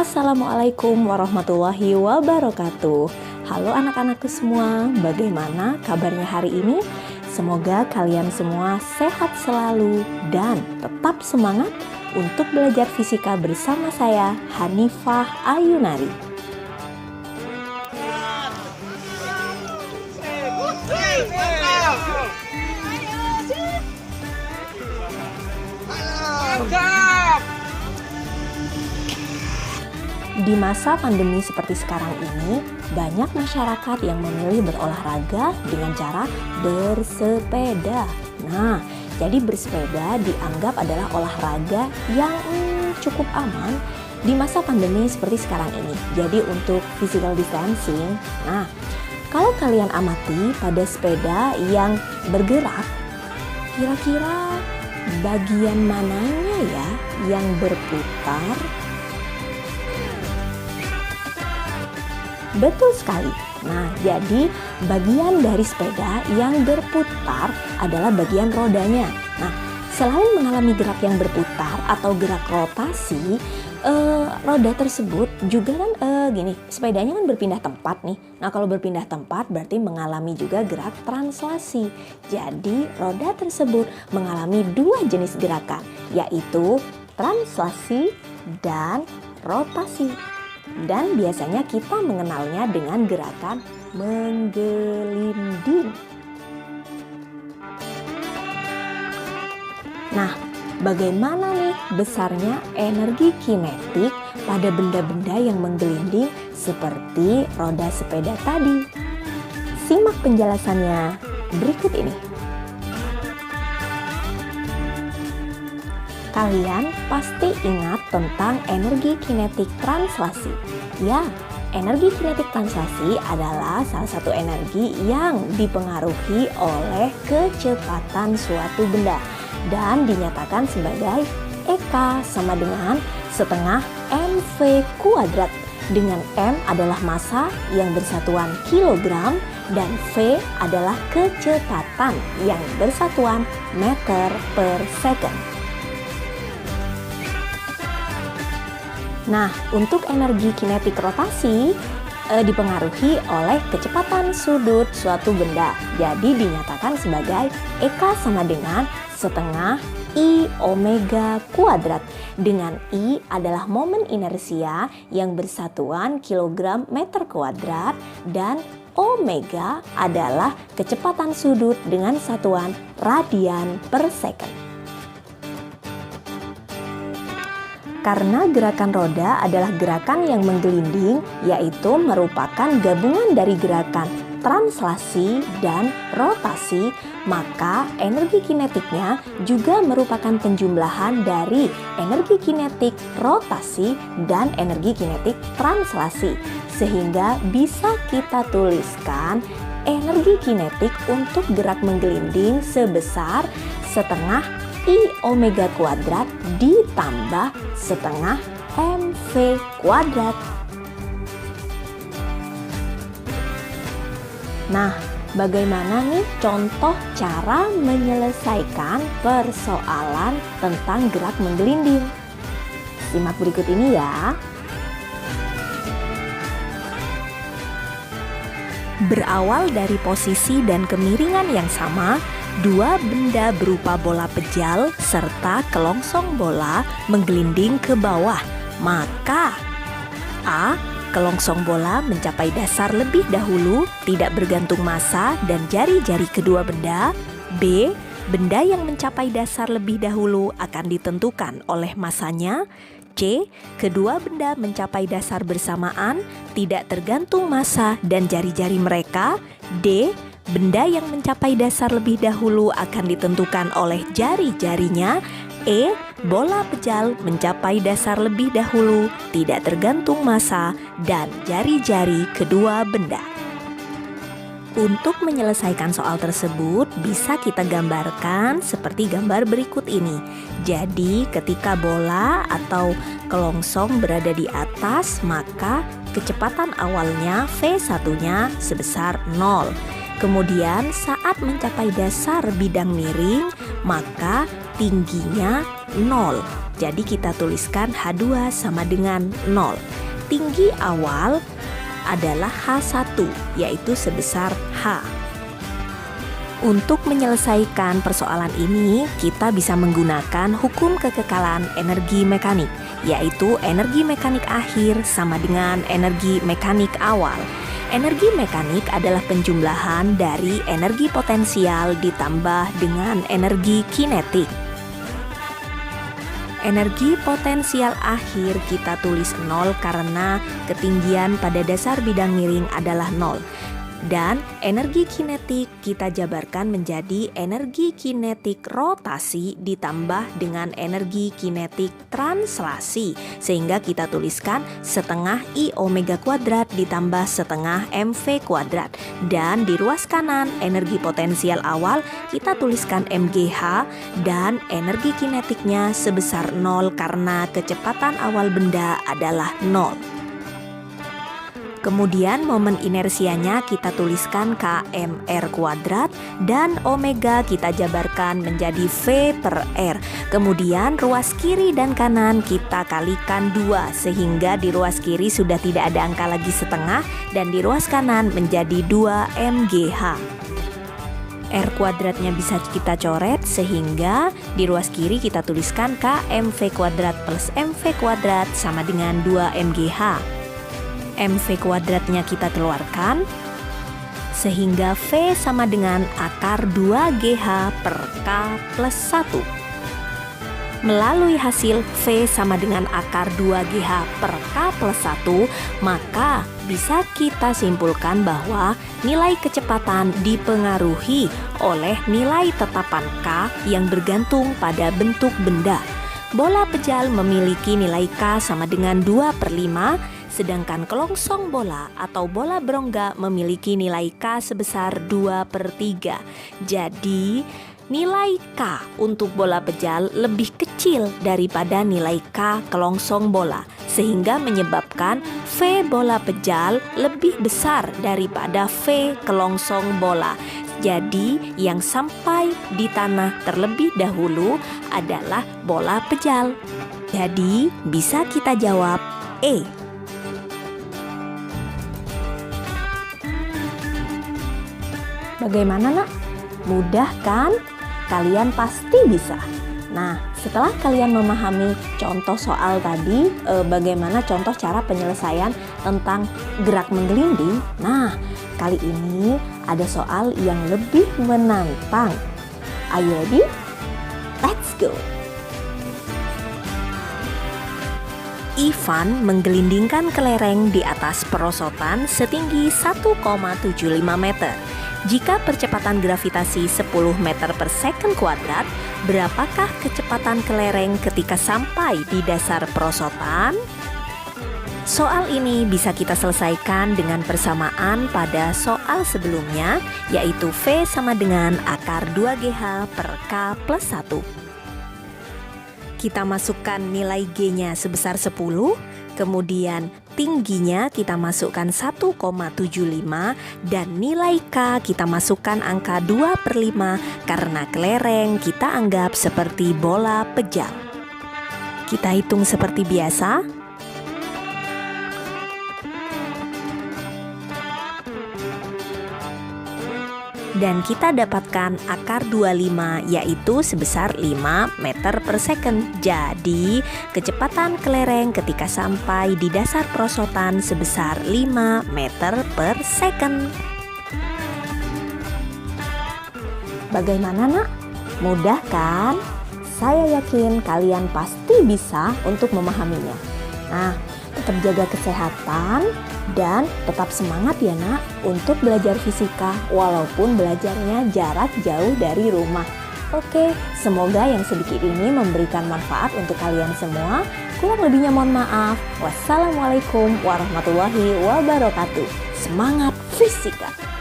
Assalamualaikum warahmatullahi wabarakatuh. Halo anak-anakku semua, bagaimana kabarnya hari ini? Semoga kalian semua sehat selalu dan tetap semangat untuk belajar fisika bersama saya, Hanifah Ayunari. Di masa pandemi seperti sekarang ini, banyak masyarakat yang memilih berolahraga dengan cara bersepeda. Nah, jadi bersepeda dianggap adalah olahraga yang cukup aman di masa pandemi seperti sekarang ini. Jadi untuk physical distancing, nah kalau kalian amati pada sepeda yang bergerak, kira-kira bagian mananya ya yang berputar? Betul sekali. Nah, jadi bagian dari sepeda yang berputar adalah bagian rodanya. Nah, selain mengalami gerak yang berputar atau gerak rotasi, roda tersebut juga kan sepedanya kan berpindah tempat nih. Nah, kalau berpindah tempat berarti mengalami juga gerak translasi. Jadi, roda tersebut mengalami dua jenis gerakan, yaitu translasi dan rotasi. Dan biasanya kita mengenalnya dengan gerakan menggelinding. Nah, bagaimana nih besarnya energi kinetik pada benda-benda yang menggelinding seperti roda sepeda tadi? Simak penjelasannya berikut ini. Kalian pasti ingat tentang energi kinetik translasi. Ya, energi kinetik translasi adalah salah satu energi yang dipengaruhi oleh kecepatan suatu benda dan dinyatakan sebagai EK sama dengan setengah mv kuadrat, dengan M adalah massa yang bersatuan kilogram dan V adalah kecepatan yang bersatuan meter per second. Nah, untuk energi kinetik rotasi dipengaruhi oleh kecepatan sudut suatu benda. Jadi dinyatakan sebagai EK sama dengan setengah I omega kuadrat, dengan I adalah momen inersia yang bersatuan kilogram meter kuadrat dan omega adalah kecepatan sudut dengan satuan radian per second. Karena gerakan roda adalah gerakan yang menggelinding, yaitu merupakan gabungan dari gerakan translasi dan rotasi, maka energi kinetiknya juga merupakan penjumlahan dari energi kinetik rotasi dan energi kinetik translasi. Sehingga bisa kita tuliskan energi kinetik untuk gerak menggelinding sebesar setengah I omega kuadrat ditambah setengah mv kuadrat. Nah, bagaimana nih contoh cara menyelesaikan persoalan tentang gerak menggelinding? Simak berikut ini ya. Berawal dari posisi dan kemiringan yang sama, dua benda berupa bola pejal serta kelongsong bola menggelinding ke bawah. Maka A. Kelongsong bola mencapai dasar lebih dahulu, tidak bergantung massa dan jari-jari kedua benda. B. Benda yang mencapai dasar lebih dahulu akan ditentukan oleh massanya. C. Kedua benda mencapai dasar bersamaan, tidak tergantung massa dan jari-jari mereka. D. Benda yang mencapai dasar lebih dahulu akan ditentukan oleh jari-jarinya. E. Bola pejal mencapai dasar lebih dahulu, tidak tergantung massa dan jari-jari kedua benda. Untuk menyelesaikan soal tersebut, bisa kita gambarkan seperti gambar berikut ini. Jadi, ketika bola atau kelongsong berada di atas, maka kecepatan awalnya V1-nya sebesar 0. Kemudian saat mencapai dasar bidang miring, maka tingginya 0. Jadi kita tuliskan H2 sama dengan 0. Tinggi awal adalah H1, yaitu sebesar H. Untuk menyelesaikan persoalan ini, kita bisa menggunakan hukum kekekalan energi mekanik, yaitu energi mekanik akhir sama dengan energi mekanik awal. Energi mekanik adalah penjumlahan dari energi potensial ditambah dengan energi kinetik. Energi potensial akhir kita tulis 0 karena ketinggian pada dasar bidang miring adalah 0. Dan energi kinetik kita jabarkan menjadi energi kinetik rotasi ditambah dengan energi kinetik translasi. Sehingga kita tuliskan setengah I omega kuadrat ditambah setengah MV kuadrat. Dan di ruas kanan energi potensial awal kita tuliskan MGH dan energi kinetiknya sebesar 0 karena kecepatan awal benda adalah 0. Kemudian momen inersianya kita tuliskan kmr kuadrat dan omega kita jabarkan menjadi V per R. Kemudian ruas kiri dan kanan kita kalikan 2 sehingga di ruas kiri sudah tidak ada angka lagi setengah dan di ruas kanan menjadi 2 mgh. R kuadratnya bisa kita coret sehingga di ruas kiri kita tuliskan kmv kuadrat plus mv kuadrat sama dengan 2 mgh. MV kuadratnya kita keluarkan sehingga V sama dengan akar 2GH per K plus 1. Melalui hasil V sama dengan akar 2GH per K plus 1, maka bisa kita simpulkan bahwa nilai kecepatan dipengaruhi oleh nilai tetapan K yang bergantung pada bentuk benda. Bola pejal memiliki nilai K sama dengan 2/5, sedangkan kelongsong bola atau bola berongga memiliki nilai K sebesar 2/3. Jadi, nilai K untuk bola pejal lebih kecil daripada nilai K kelongsong bola, sehingga menyebabkan V bola pejal lebih besar daripada V kelongsong bola. Jadi, yang sampai di tanah terlebih dahulu adalah bola pejal. Jadi, bisa kita jawab E. Bagaimana, Nak? Mudah kan? Kalian pasti bisa. Nah, setelah kalian memahami contoh soal tadi, bagaimana contoh cara penyelesaian tentang gerak menggelinding, nah, kali ini ada soal yang lebih menantang. Are you ready? Let's go! Ivan menggelindingkan kelereng di atas perosotan setinggi 1,75 meter. Jika percepatan gravitasi 10 meter per second kuadrat, berapakah kecepatan kelereng ketika sampai di dasar perosotan? Soal ini bisa kita selesaikan dengan persamaan pada soal sebelumnya, yaitu V sama dengan akar 2GH per K plus 1. Kita masukkan nilai G-nya sebesar 10, kemudian tingginya kita masukkan 1,75 dan nilai K kita masukkan angka 2/5 karena kelereng kita anggap seperti bola pejal. Kita hitung seperti biasa. Dan kita dapatkan akar 25 yaitu sebesar 5 meter per second. Jadi kecepatan kelereng ketika sampai di dasar perosotan sebesar 5 meter per second. Bagaimana, Nak? Mudah kan? Saya yakin kalian pasti bisa untuk memahaminya. Nah, tetap jaga kesehatan dan tetap semangat ya, Nak, untuk belajar fisika walaupun belajarnya jarak jauh dari rumah. Oke, semoga yang sedikit ini memberikan manfaat untuk kalian semua. Kurang lebihnya mohon maaf. Wassalamualaikum warahmatullahi wabarakatuh. Semangat fisika!